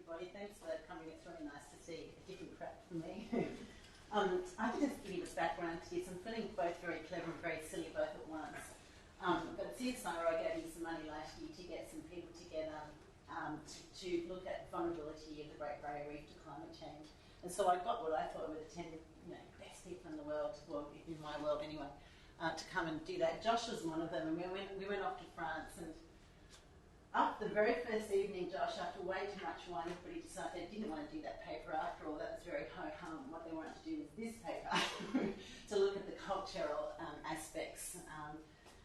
everybody. Thanks for coming. It's really nice to see a different crowd from me. I can just give you this background to you. So I'm feeling both very clever and very silly both at once. But CSIRO gave me some money last year to get some people together to look at vulnerability of the Great Barrier Reef to climate change. And so I got what I thought were the 10 best people in the world, well, in my world anyway, to come and do that. Josh was one of them, and we went off to France, and after the very first evening, Josh, after way too much wine, everybody decided they didn't want to do that paper after all. That was very ho-hum. What they wanted to do was this paper, to look at the cultural aspects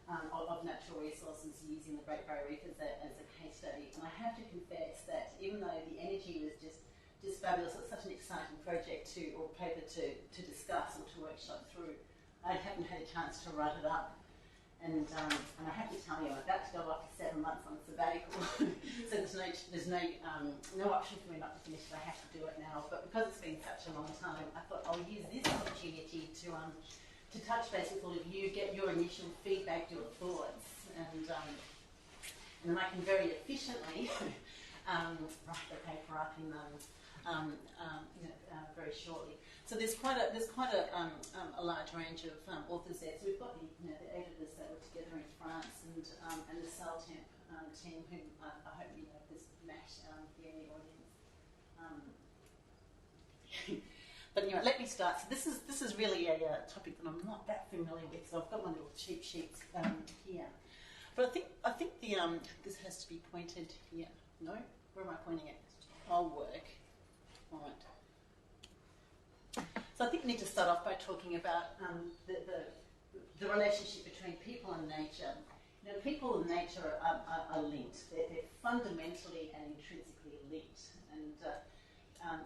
of natural resources using the Great Barrier Reef as a case study. And I have to confess that even though the energy was just fabulous, it was such an exciting project or paper to discuss or to workshop through, I haven't had a chance to write it up. And I have to tell you, I'm about to go off for 7 months on sabbatical, so there's no option for me not to finish it. I have to do it now. But because it's been such a long time, I thought I'll use this opportunity to touch base with all of you, get your initial feedback, your thoughts, and then I can very efficiently write the paper up in very shortly. So there's quite a large range of authors there. So we've got the editors that were together in France, and the CellTemp team, who I hope you know this Matt here in the audience. But anyway, let me start. So this is really a topic that I'm not that familiar with. So I've got my little cheat sheets here. But I think the this has to be pointed here. No, where am I pointing it? I'll work. All right. So I think we need to start off by talking about the relationship between people and nature. People and nature are linked. They're fundamentally and intrinsically linked. And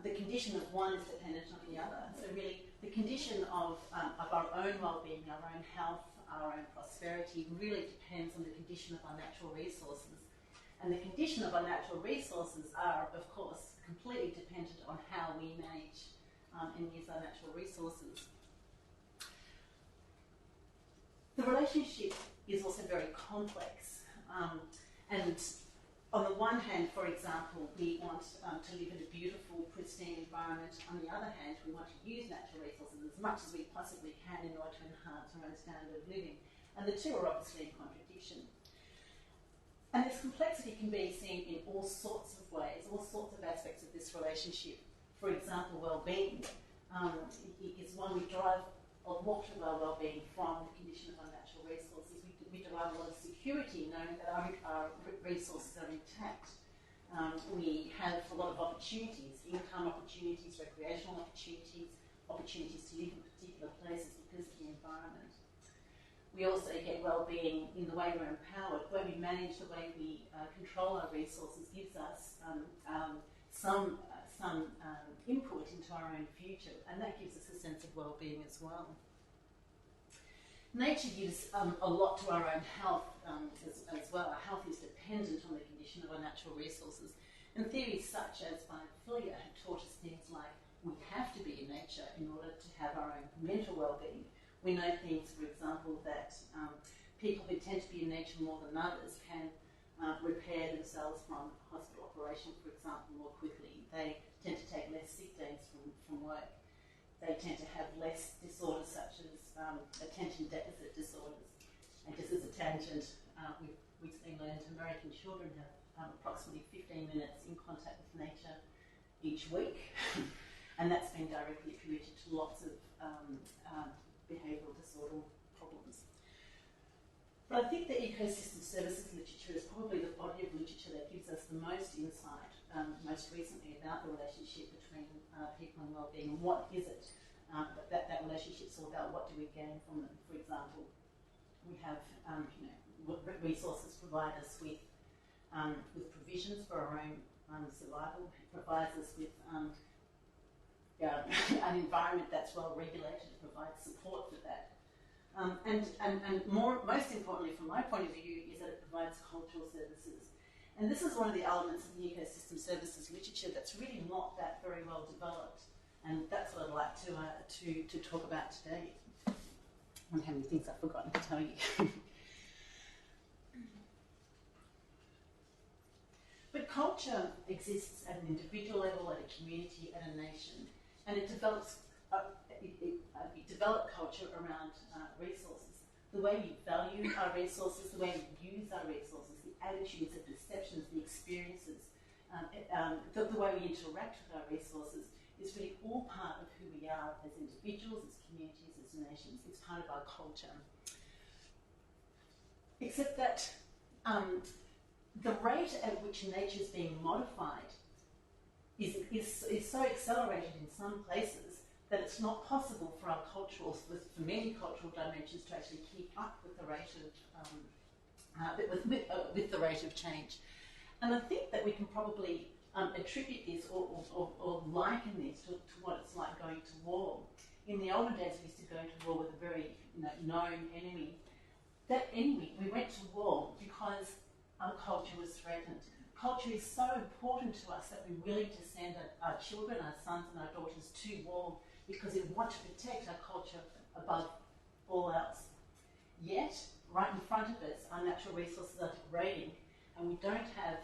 the condition of one is dependent on the other. So really, the condition of our own well-being, our own health, our own prosperity really depends on the condition of our natural resources. And the condition of our natural resources are, of course, completely dependent on how we manage and use our natural resources. The relationship is also very complex. And on the one hand, for example, we want to live in a beautiful, pristine environment. On the other hand, we want to use natural resources as much as we possibly can in order to enhance our own standard of living. And the two are obviously in contradiction. And this complexity can be seen in all sorts of ways, all sorts of aspects of this relationship. For example, well-being is one we derive a lot of our well-being from the condition of our natural resources. We derive a lot of security knowing that our resources are intact. We have a lot of opportunities, income opportunities, recreational opportunities, opportunities to live in particular places because of the environment. We also get well-being in the way we're empowered. The way we manage, the way we control our resources gives us some input into our own future, and that gives us a sense of well-being as well. Nature gives a lot to our own health as well. Our health is dependent on the condition of our natural resources. And theories such as biophilia have taught us things like we have to be in nature in order to have our own mental well-being. We know things, for example, that people who tend to be in nature more than others can repair themselves from hospital operation, for example, more quickly. They tend to take less sick days from work. They tend to have less disorders such as attention deficit disorders. And just as a tangent, we've recently learned American children have approximately 15 minutes in contact with nature each week. And that's been directly attributed to lots of behavioural disorder problems. But I think the ecosystem services literature is probably the body of literature that gives us the most insight, most recently, about the relationship between people and well-being, and what is it that relationship's all about. What do we gain from them? For example, we have resources provide us with provisions for our own survival. It provides us with an environment that's well regulated. It provides support for that. And most importantly, from my point of view, is that it provides cultural services. And this is one of the elements of the ecosystem services literature that's really not that very well developed. And that's what I'd like to talk about today. I wonder how many things I've forgotten to tell you. But culture exists at an individual level, at a community, at a nation, and it develops. We develop culture around resources. The way we value our resources, the way we use our resources, the attitudes, the perceptions, the experiences, the way we interact with our resources is really all part of who we are as individuals, as communities, as nations. It's part of our culture. Except that the rate at which nature is being modified is so accelerated in some places that it's not possible for our cultural, for many cultural dimensions to actually keep up with the rate of with the rate of change. And I think that we can probably attribute this or liken this to what it's like going to war. In the olden days, we used to go to war with a very known enemy. That enemy, we went to war because our culture was threatened. Culture is so important to us that we're willing to send our children, our sons and our daughters to war because we want to protect our culture above all else. Yet, right in front of us, our natural resources are degrading, and we don't have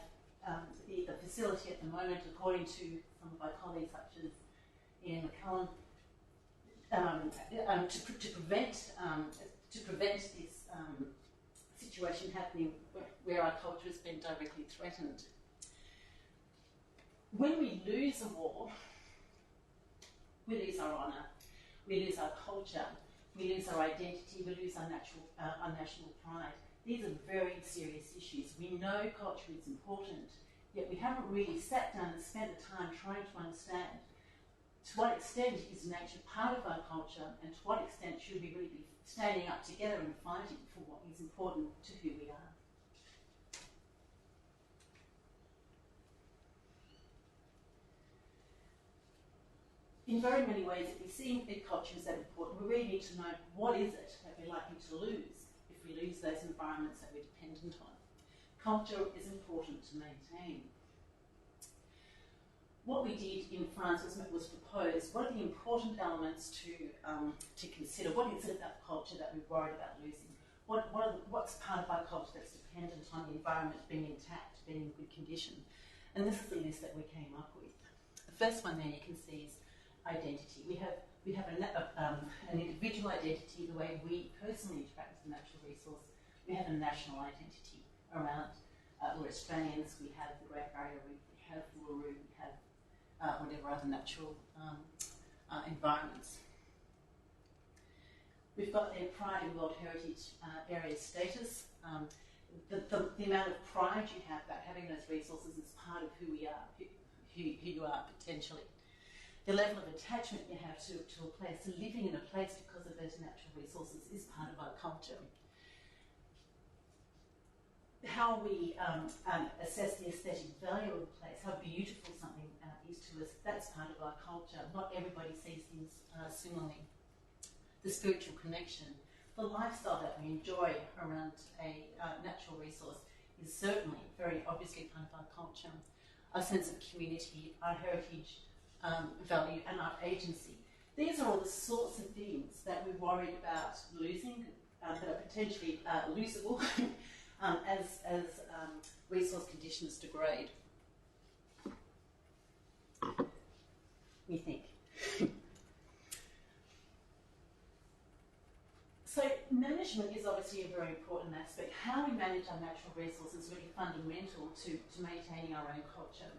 the facility at the moment, according to some of my colleagues, such as Ian McCallum, to prevent this situation happening where our culture has been directly threatened. When we lose a war, we lose our honour, we lose our culture, we lose our identity, we lose our national pride. These are very serious issues. We know culture is important, yet we haven't really sat down and spent the time trying to understand to what extent is nature part of our culture, and to what extent should we really be standing up together and fighting for what is important to who we are. In very many ways, if we see that culture is that important, we really need to know what is it that we're likely to lose if we lose those environments that we're dependent on. Culture is important to maintain. What we did in France was propose what are the important elements to consider. What is it about culture that we're worried about losing? What's part of our culture that's dependent on the environment being intact, being in good condition? And this is the list that we came up with. The first one there you can see is identity. We have an individual identity, the way we personally interact with the natural resource. We have a national identity around, we're Australians, we have the Great Barrier Reef, we have Uluru, we have whatever other natural environments. We've got their Pride in World Heritage Area status. The amount of pride you have about having those resources is part of who we are, who you are potentially. The level of attachment you have to a place, to living in a place because of those natural resources is part of our culture. How we assess the aesthetic value of a place, how beautiful something is to us, that's part of our culture. Not everybody sees things similarly. The spiritual connection, the lifestyle that we enjoy around a natural resource is certainly very obviously part of our culture. Our sense of community, our heritage, value and our agency. These are all the sorts of things that we're worried about losing, that are potentially losable as resource conditions degrade. We think. So management is obviously a very important aspect. How we manage our natural resources is really fundamental to maintaining our own culture.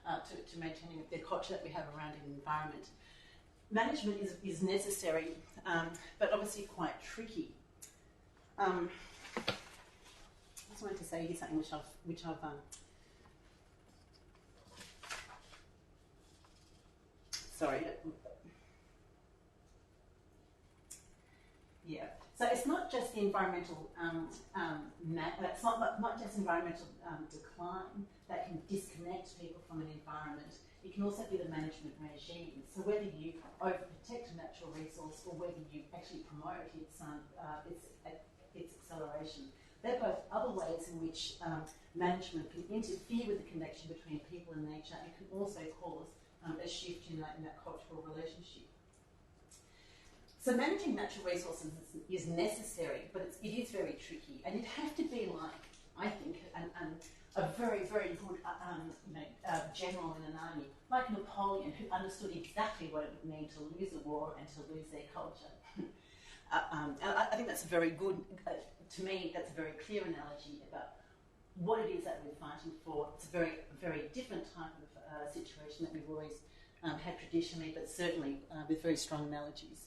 To maintaining the culture that we have around an environment. Management is necessary, but obviously quite tricky. I just wanted to say here something which I've sorry. Yeah. So it's not just the environmental, it's not just environmental decline that can disconnect people from an environment. It can also be the management regime. So whether you overprotect a natural resource or whether you actually promote its acceleration, they're both other ways in which management can interfere with the connection between people and nature, and can also cause a shift in that cultural relationship. So managing natural resources is necessary, but it is very tricky, and you'd have to be like I think, a very, very good general in an army, like Napoleon, who understood exactly what it would mean to lose a war and to lose their culture. And I think that's a very good, to me, that's a very clear analogy about what it is that we're fighting for. It's a very, very different type of situation that we've always had traditionally, but certainly with very strong analogies.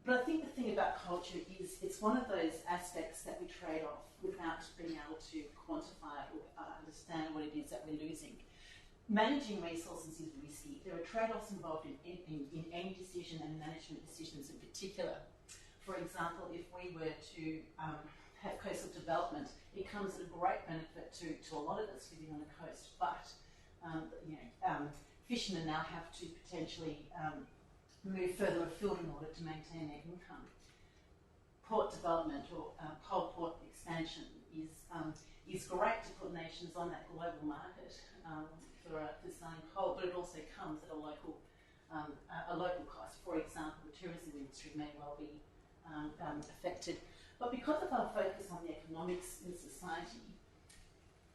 But I think the thing about culture is it's one of those aspects that we trade off without being able to quantify or understand what it is that we're losing. Managing resources is risky. There are trade-offs involved in any decision, and management decisions in particular. For example, if we were to have coastal development, it comes at a great benefit to a lot of us living on the coast, but fishermen now have to potentially move further afield in order to maintain their income. Port development or coal port expansion is great to put nations on that global market for selling coal, but it also comes at a local cost. For example, the tourism industry may well be affected. But because of our focus on the economics in society,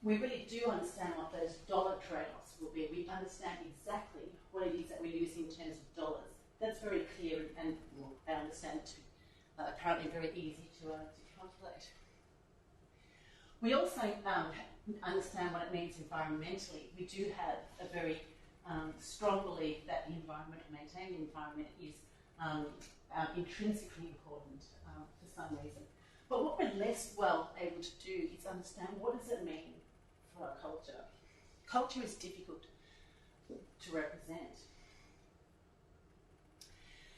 we really do understand what those dollar trade-offs will be. We understand exactly what it is that we're using in terms of dollars. That's very clear, and I understand it to be apparently very easy to calculate. We also understand what it means environmentally. We do have a very strong belief that the environment, maintaining the environment, is intrinsically important for some reason. But what we're less well able to do is understand what does it mean for our culture. Culture is difficult to represent.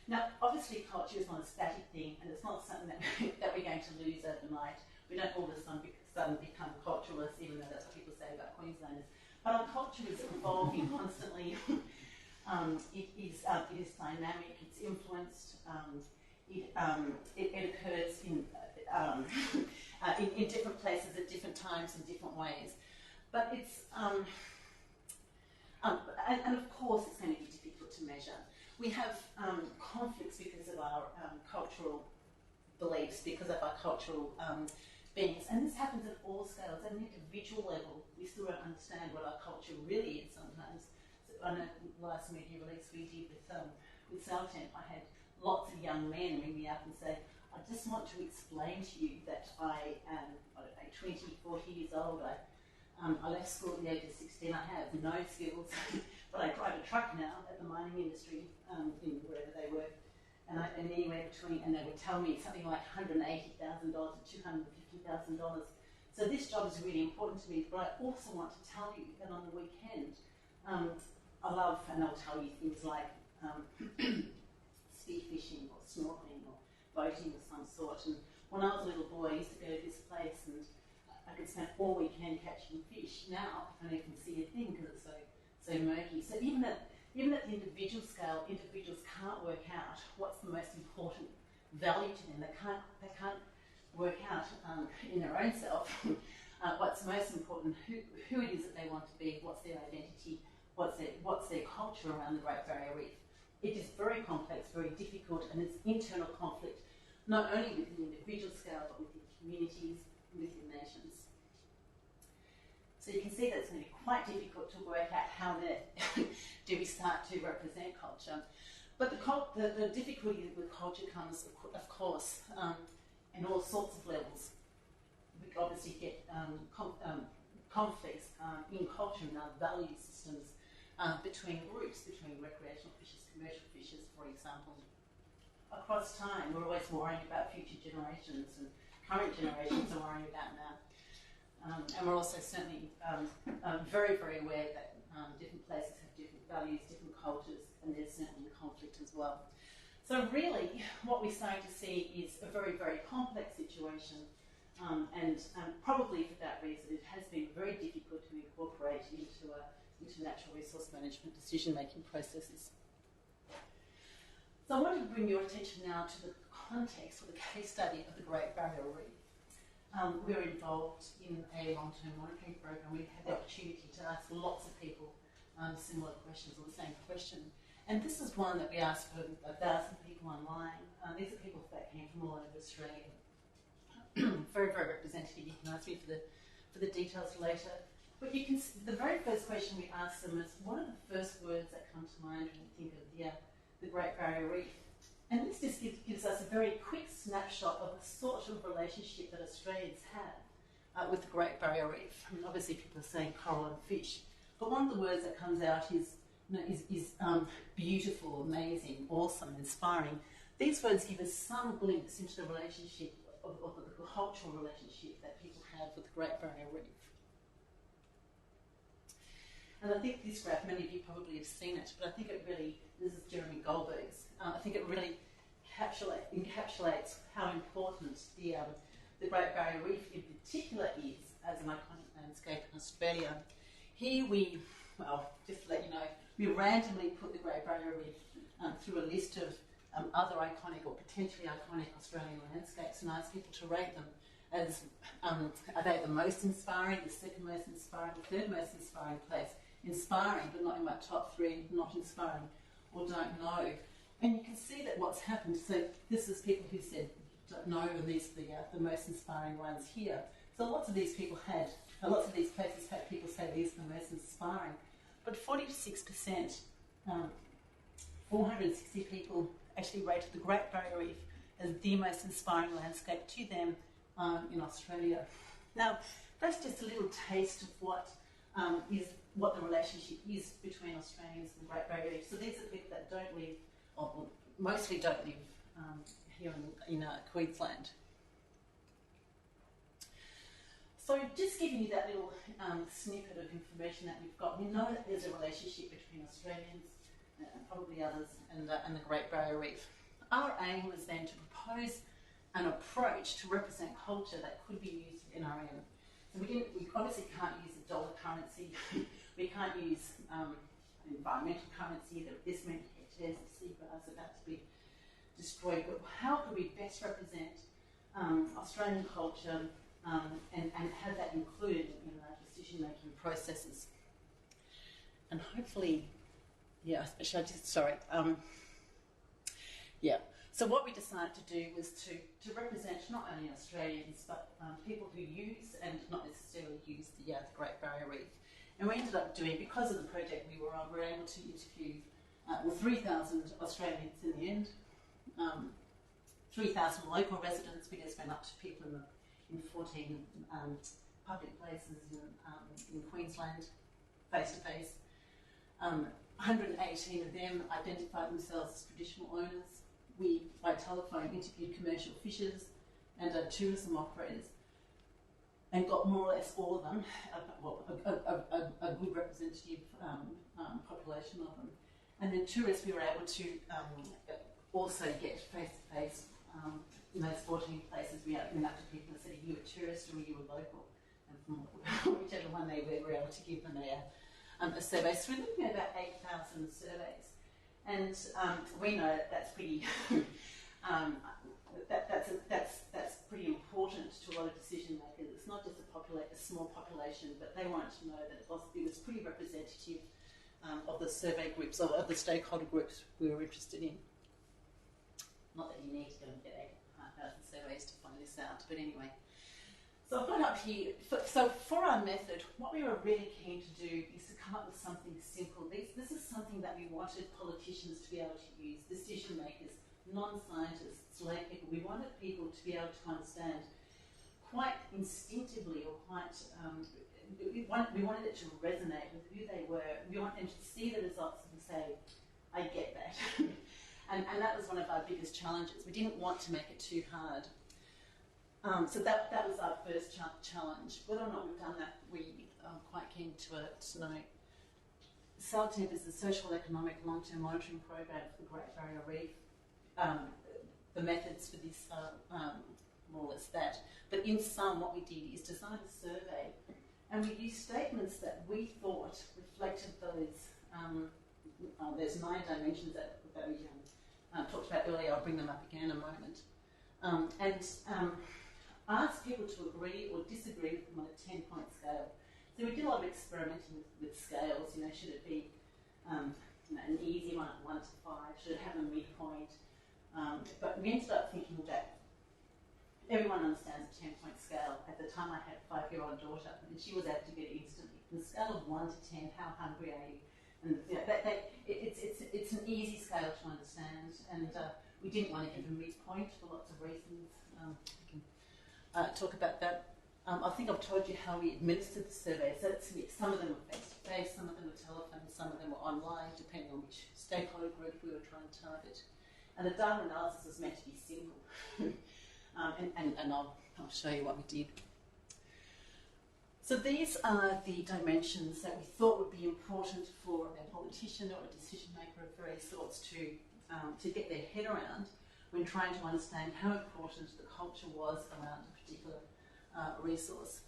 Now, obviously, culture is not a static thing, and it's not something that we're going to lose overnight. We don't all of a sudden become culturalists, even though that's what people say about Queenslanders. But our culture is evolving constantly. It is dynamic. It's influenced. It occurs in different places at different times in different ways. But it's and of course, it's going to be difficult to measure. We have conflicts because of our cultural beliefs, because of our cultural beings, and this happens at all scales. At an individual level, we still don't understand what our culture really is sometimes. So I know the last media release we did with Southend, I had lots of young men ring me up and say, I just want to explain to you that I am, 20, 40 years old. I left school at the age of 16. I have no skills, but I drive a truck now at the mining industry in wherever they work, and anywhere between, and they would tell me something like $180,000 to $250,000. So this job is really important to me, but I also want to tell you that on the weekend, I love, and I'll tell you things like spearfishing or snorkeling or boating of some sort. And when I was a little boy, I used to go to this place and I could spend all weekend catching fish. Now I don't even see a thing because it's so murky. So even at the individual scale, individuals can't work out what's the most important value to them. They can't work out in their own self what's most important, who it is that they want to be, what's their identity, what's their culture around the Great Barrier Reef. It is very complex, very difficult, and it's internal conflict, not only within the individual scale, but within communities, within nations. So you can see that it's going to be quite difficult to work out how do we start to represent culture. But the difficulty with culture comes, of course, in all sorts of levels. We obviously get conflicts in culture and our value systems between groups, between recreational fishers, commercial fishers, for example. Across time, we're always worrying about future generations, and current generations are worrying about now. And we're also certainly very, very aware that different places have different values, different cultures, and there's certainly conflict as well. So really, what we're starting to see is a very, very complex situation, and probably for that reason, it has been very difficult to incorporate into natural resource management decision-making processes. So I want to bring your attention now to the context or the case study of the Great Barrier Reef. We're involved in a long-term monitoring program. We've had the opportunity to ask lots of people similar questions or the same question. And this is one that we asked for 1,000 people online. These are people that came from all over Australia. very, very representative. You can ask me for the details later. But you can the very first question we ask them is, what are the first words that come to mind when you think of the Great Barrier Reef? And this just gives us a very quick snapshot of the sort of relationship that Australians have with the Great Barrier Reef. I mean, obviously people are saying coral and fish, but one of the words that comes out is beautiful, amazing, awesome, inspiring. These words give us some glimpse into the relationship of the cultural relationship that people have with the Great Barrier Reef. And I think this graph, many of you probably have seen it, but I think it really, this is Jeremy Goldberg's, I think it really encapsulates how important the Great Barrier Reef in particular is as an iconic landscape in Australia. Here just to let you know, we randomly put the Great Barrier Reef through a list of other iconic or potentially iconic Australian landscapes and asked people to rate them as, are they the most inspiring, the second most inspiring, the third most inspiring place? Inspiring, but not in my top three, not inspiring, or don't know. And you can see that what's happened, so this is people who said don't know, and these are the most inspiring ones here. So lots of these places had people say these are the most inspiring. But 46%, 460 people actually rated the Great Barrier Reef as the most inspiring landscape to them in Australia. Now, that's just a little taste of what the relationship is between Australians and the Great Barrier Reef. So these are people that don't live, or mostly don't live here in Queensland. So just giving you that little snippet of information that we've got, we know that there's a relationship between Australians and probably others and the Great Barrier Reef. Our aim was then to propose an approach to represent culture that could be used in NRM. So we obviously can't use a dollar currency. We can't use an environmental currency, that this many hectares of seagrass about to be destroyed. But how could we best represent Australian culture and have that included in our decision-making processes? And hopefully, So what we decided to do was to represent not only Australians, but people who use and not necessarily use the Great Barrier Reef. And we ended up doing, because of the project we were on, we were able to interview 3,000 Australians in the end, 3,000 local residents. We just went up to people in 14 public places in Queensland, face to face. 118 of them identified themselves as traditional owners. We, by telephone, interviewed commercial fishers and tourism operators, and got more or less all of them, a good representative population of them. And then tourists, we were able to also get face-to-face in those 14 places. We went up to people and said, are you a tourist or are you a local? And from whichever one they were, we were able to give them a survey. So we're looking at about 8,000 surveys. And we know that's pretty that's pretty important to a lot of decision makers. It's not just a small population, but they wanted to know that it was pretty representative of the survey groups, of the stakeholder groups we were interested in. Not that you need to go and get 8,000 surveys to find this out, but anyway. So I've got up here, so for our method, what we were really keen to do is to come up with something simple. This is something that we wanted politicians to be able to use, decision makers, non-scientists, lay people. We wanted people to be able to understand quite instinctively, or quite, we wanted it to resonate with who they were. We wanted them to see the results and say, I get that. and that was one of our biggest challenges. We didn't want to make it too hard. So that was our first challenge. Whether or not we've done that, we are quite keen to know. SALTEP is the Social Economic Long-Term Monitoring Program for the Great Barrier Reef. The methods for this are more or less that. But in sum, what we did is design a survey, and we used statements that we thought reflected those. There's 9 dimensions that we talked about earlier. I'll bring them up again in a moment. And ask people to agree or disagree with them on a 10-point scale. So we did a lot of experimenting with scales. Should it be an easy one, 1 to 5? Should it have a midpoint? But we ended up thinking that everyone understands a 10-point scale. At the time, I had a 5-year-old daughter, and she was able to get it instantly. On the scale of 1 to 10, how hungry are you? And it's an easy scale to understand, and we didn't want to give them each point for lots of reasons. We can talk about that. I think I've told you how we administered the survey. So some of them were face-to-face, some of them were telephone, some of them were online, depending on which stakeholder group we were trying to target. And the data analysis was meant to be simple. And I'll show you what we did. So these are the dimensions that we thought would be important for a politician or a decision maker of various sorts to get their head around when trying to understand how important the culture was around a particular resource.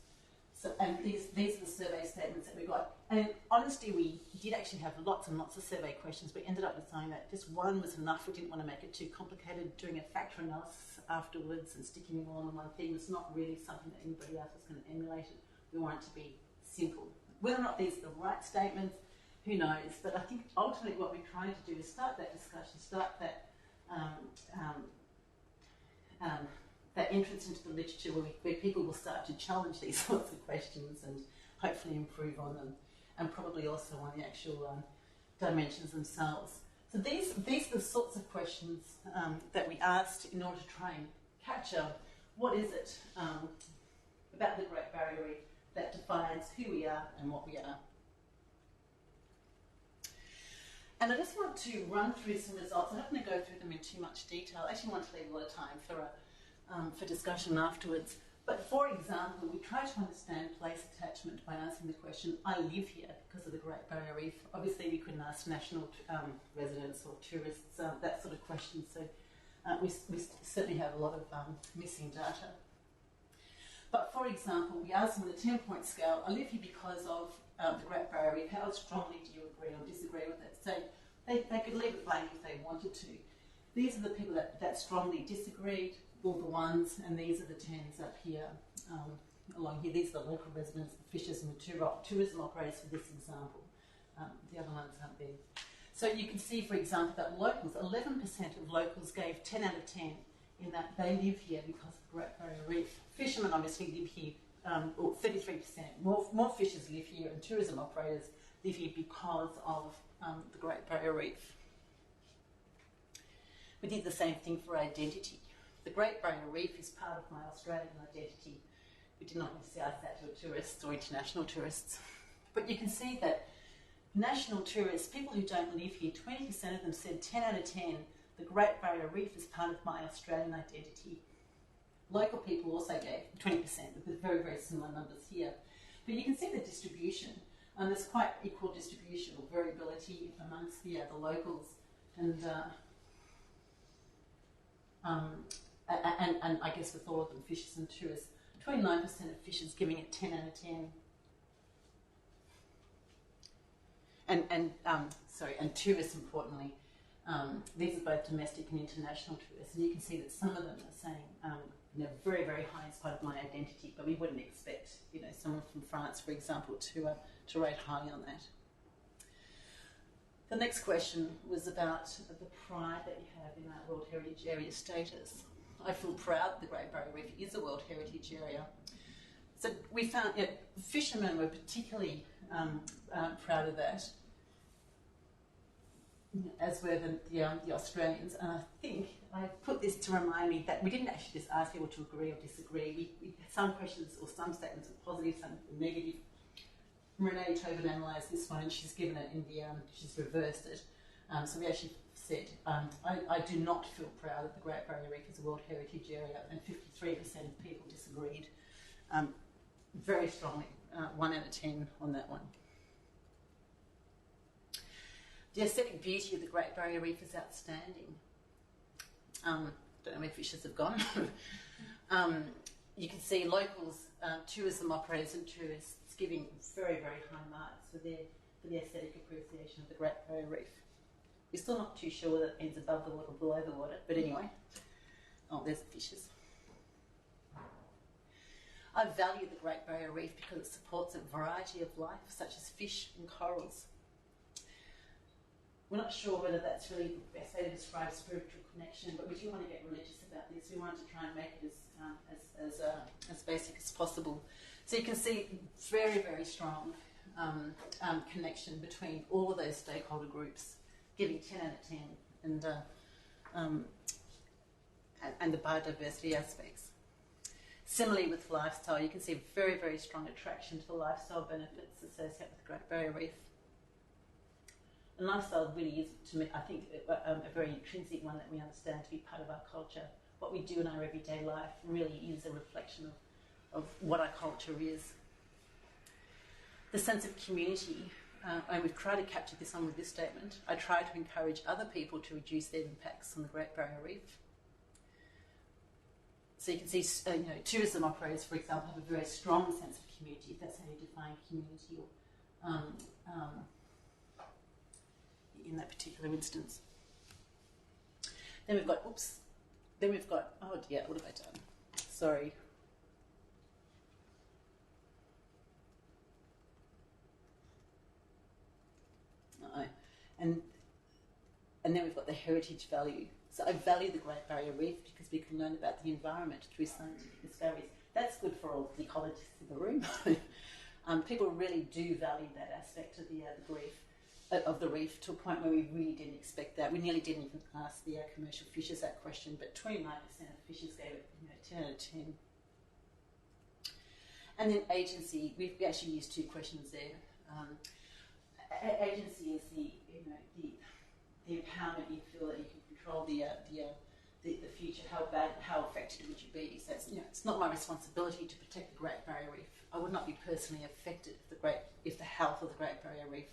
So, and these are the survey statements that we got. And in honesty, we did actually have lots and lots of survey questions. We ended up deciding that just one was enough. We didn't want to make it too complicated. Doing a factor analysis afterwards and sticking them all in one thing was not really something that anybody else was going to emulate it. We want it to be simple. Whether or not these are the right statements, who knows? But I think ultimately what we're trying to do is start that discussion, start that that entrance into the literature where people will start to challenge these sorts of questions and hopefully improve on them, and probably also on the actual dimensions themselves. So these are the sorts of questions that we asked in order to try and capture what is it about the Great Barrier Reef that defines who we are and what we are. And I just want to run through some results. I'm not going to go through them in too much detail. I actually want to leave a lot of time for discussion afterwards. But for example, we try to understand place attachment by answering the question, I live here because of the Great Barrier Reef. Obviously we couldn't ask national residents or tourists, that sort of question. So we certainly have a lot of missing data. But for example, we asked them on a 10-point scale, I live here because of the Great Barrier Reef. How strongly do you agree or disagree with it? So they could leave it blank if they wanted to. These are the people that strongly disagreed, all the ones, and these are the 10s up here, along here. These are the local residents, the fishers and the tourism operators for this example. The other ones aren't there. So you can see, for example, that locals, 11% of locals gave 10 out of 10 in that they live here because of the Great Barrier Reef. Fishermen obviously live here, or 33%. More fishers live here, and tourism operators live here because of the Great Barrier Reef. We did the same thing for identity. The Great Barrier Reef is part of my Australian identity. We did not necessarily ask that to tourists or international tourists. But you can see that national tourists, people who don't live here, 20% of them said 10 out of 10, the Great Barrier Reef is part of my Australian identity. Local people also gave 20%, with very, very similar numbers here. But you can see the distribution. There's quite equal distribution or variability amongst the locals. And I guess with all of them, fishers and tourists, 29% of fishers giving it 10 out of 10. And tourists, importantly, these are both domestic and international tourists, and you can see that some of them are saying, very, very high in spite of my identity, but we wouldn't expect, someone from France, for example, to rate highly on that. The next question was about the pride that you have in that World Heritage Area status. I feel proud the Great Barrier Reef is a World Heritage Area. So we found fishermen were particularly proud of that, as were the Australians. And I think I put this to remind me that we didn't actually just ask people to agree or disagree. We had some questions or some statements were positive, some were negative. Renee Tobin analysed this one and she's given it in the, she's reversed it. So we actually said, I do not feel proud that the Great Barrier Reef is a World Heritage Area, and 53% of people disagreed very strongly, 1 out of 10 on that one. The aesthetic beauty of the Great Barrier Reef is outstanding. Don't know where fishers have gone. You can see locals, tourism operators and tourists giving very, very high marks for the aesthetic appreciation of the Great Barrier Reef. We're still not too sure whether it ends above the water or below the water, but anyway. Oh, there's the fishes. I value the Great Barrier Reef because it supports a variety of life, such as fish and corals. We're not sure whether that's really the best way to describe spiritual connection, but we do want to get religious about this. We want to try and make it as basic as possible. So you can see very, very strong connection between all of those stakeholder groups, giving 10 out of 10, and the biodiversity aspects. Similarly with lifestyle, you can see very, very strong attraction to the lifestyle benefits associated with the Great Barrier Reef. And lifestyle really is, to me, I think, a very intrinsic one that we understand to be part of our culture. What we do in our everyday life really is a reflection of what our culture is. The sense of community, and we've tried to capture this on with this statement. I try to encourage other people to reduce their impacts on the Great Barrier Reef. So you can see, tourism operators, for example, have a very strong sense of community, if that's how you define community, or in that particular instance. Then we've got, oh dear, what have I done? Sorry. And then we've got the heritage value. So I value the Great Barrier Reef because we can learn about the environment through scientific discoveries. That's good for all the ecologists in the room. People really do value that aspect of the reef to a point where we really didn't expect that. We nearly didn't even ask the commercial fishers that question, but 29% of fishers gave it 10 out of 10. And then agency, we actually used 2 questions there. Agency is the empowerment you feel that you can control the future. How affected would you be? So it's not my responsibility to protect the Great Barrier Reef. I would not be personally affected if the health of the Great Barrier Reef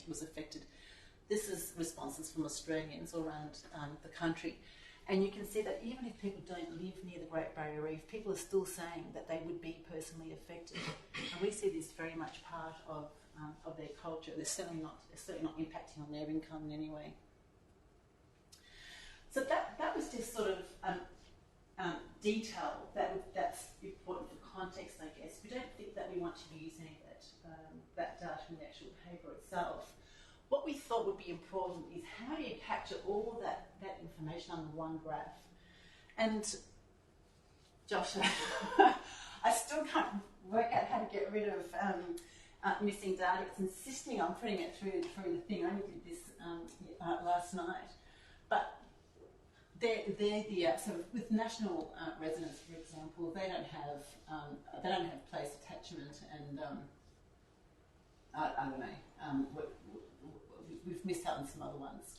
was affected. This is responses from Australians around the country, and you can see that even if people don't live near the Great Barrier Reef, people are still saying that they would be personally affected, and we see this very much part of their culture. They're certainly not impacting on their income in any way. So that was just sort of detail that's important for context, I guess. We don't think that we want to use any of that data in the actual paper itself. What we thought would be important is how do you capture all that information on the one graph? And Josh, I still can't work out how to get rid of missing data. It's insisting on putting it through the thing. I only did this last night. But they're so with national residents, for example, they don't have place attachment, and I don't know. We've missed out on some other ones.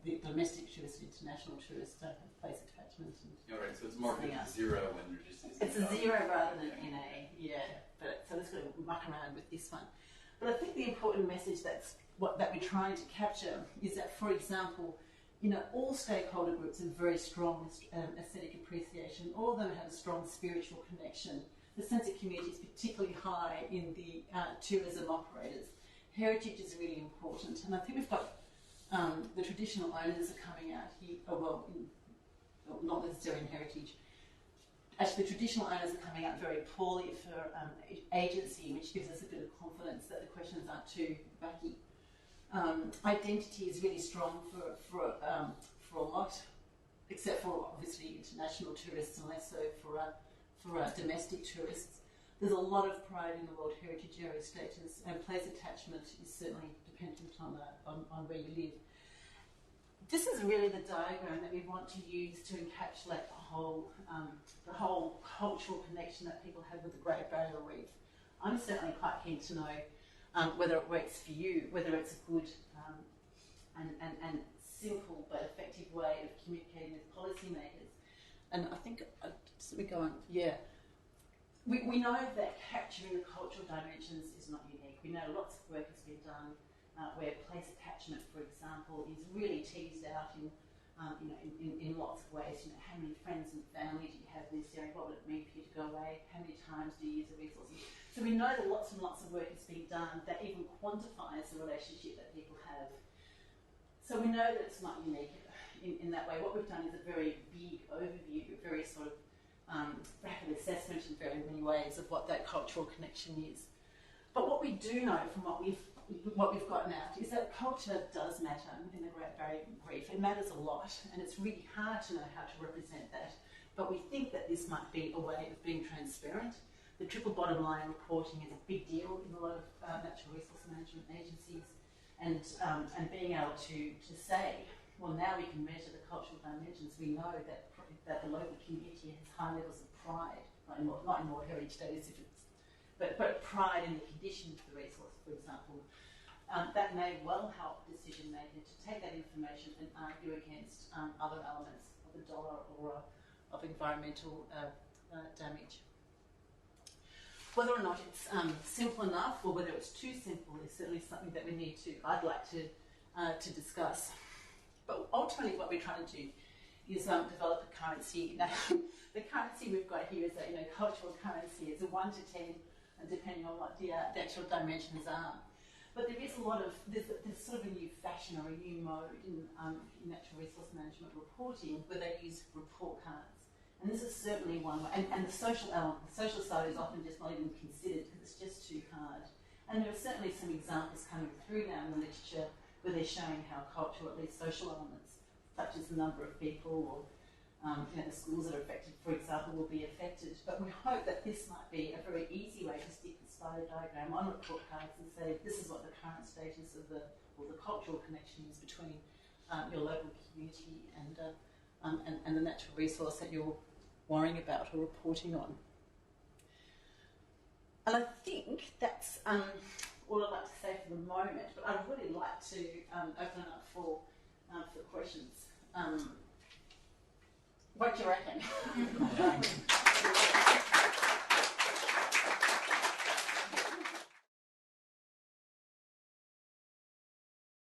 The domestic tourists and international tourists don't have place attachment. Yeah, right. So it's more of a 0 when you're just. It's a 0 rather than an NA. Yeah. But so let's go muck around with this one. But I think the important message that we're trying to capture is that, for example, all stakeholder groups have very strong aesthetic appreciation. All of them have a strong spiritual connection. The sense of community is particularly high in the tourism operators. Heritage is really important, and I think we've got the traditional owners are coming out here. Not necessarily in heritage. Actually, the traditional owners are coming out very poorly for agency, which gives us a bit of confidence that the questions aren't too wacky. Identity is really strong for a lot, except for obviously international tourists, and less so for domestic tourists. There's a lot of pride in the World Heritage Area status, and place attachment is certainly dependent on where you live. This is really the diagram that we want to use to encapsulate the whole cultural connection that people have with the Great Barrier Reef. I'm certainly quite keen to know whether it works for you, whether it's a good and simple but effective way of communicating with policymakers. And I think, we go on, yeah. We know that capturing the cultural dimensions is not unique. We know lots of work has been done where place attachment, for example, is really teased out in lots of ways. How many friends and family do you have this year? What would it mean for you to go away? How many times do you use the resources? So we know that lots and lots of work is being done that even quantifies the relationship that people have. So we know that it's not unique in that way. What we've done is a very big overview, a very sort of rapid assessment in very many ways of what that cultural connection is. But what we do know from what we've what we've gotten out is that culture does matter in the Great Barrier Reef. It matters a lot, and it's really hard to know how to represent that. But we think that this might be a way of being transparent. The triple bottom line reporting is a big deal in a lot of natural resource management agencies, and being able to say, well, now we can measure the cultural dimensions. We know that the local community has high levels of pride, not in World Heritage Days, but pride in the condition of the resource, for example. That may well help decision makers to take that information and argue against other elements of the dollar or of environmental damage. Whether or not it's simple enough or whether it's too simple is certainly something that I'd like to discuss. But ultimately what we're trying to do is develop a currency. Now, the currency we've got here is a cultural currency. It's a 1 to 10, depending on what the actual dimensions are. But there is there's sort of a new fashion or a new mode in natural resource management reporting where they use report cards. And this is certainly one way. And the social element, the social side is often just not even considered because it's just too hard. And there are certainly some examples coming through now in the literature where they're showing how cultural, at least social elements, such as the number of people or the schools that are affected, for example, will be affected. But we hope that this might be a very easy way to stick the spider diagram on report cards and say this is what the current status of the cultural connection is between your local community and the natural resource that you're worrying about or reporting on. And I think that's all I'd like to say for the moment, but I'd really like to open it up for questions. What do you reckon?